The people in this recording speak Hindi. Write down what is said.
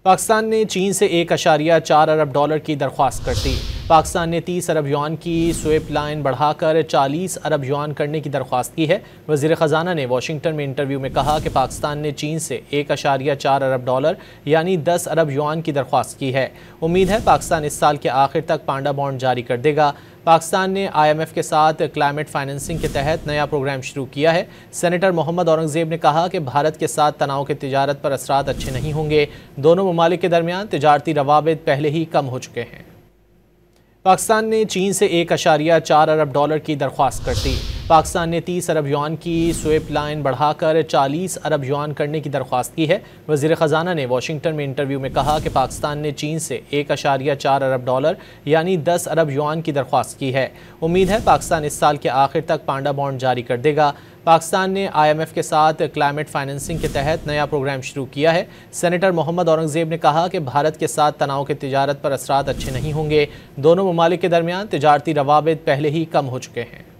पाकिस्तान ने चीन से 1.4 अरब डॉलर की दरख्वास्त कर दी। पाकिस्तान ने 30 अरब युआन की स्वेप लाइन बढ़ाकर 40 अरब युआन करने की दरख्वास्त की है। वज़ीर ख़जाना ने वाशिंगटन में इंटरव्यू में कहा कि पाकिस्तान ने चीन से 1.4 अरब डॉलर यानी 10 अरब युआन की दरख्वास्त की है। उम्मीद है पाकिस्तान इस साल के आखिर तक पांडा बॉन्ड जारी कर देगा। पाकिस्तान ने IMF के साथ क्लाइमेट फाइनेंसिंग के तहत नया प्रोग्राम शुरू किया है। सेनेटर मोहम्मद औरंगज़ेब ने कहा कि भारत के साथ तनाव के तिजारत पर असरात अच्छे नहीं होंगे। दोनों ममालिक के दरमियान तिजारती रवाबित पहले ही कम हो चुके हैं। पाकिस्तान ने चीन से 1.4 अरब डॉलर की दरख्वास्त कर दी। पाकिस्तान ने 30 अरब युआन की स्वेप लाइन बढ़ाकर 40 अरब युआन करने की दरख्वास्त की है। वज़ीर ख़जाना ने वाशिंगटन में इंटरव्यू में कहा कि पाकिस्तान ने चीन से 1.4 अरब डॉलर यानी 10 अरब युआन की दरख्वास्त की है। उम्मीद है पाकिस्तान इस साल के आखिर तक पांडा बॉन्ड जारी कर देगा। पाकिस्तान ने IMF के साथ क्लाइमेट फाइनेंसिंग के तहत नया प्रोग्राम शुरू किया है। सेनेटर मोहम्मद औरंगज़ेब ने कहा कि भारत के साथ तनाव के तिजारत पर असरात अच्छे नहीं होंगे। दोनों ममालिक के दरमियान तिजारती रवाबित पहले ही कम हो चुके हैं।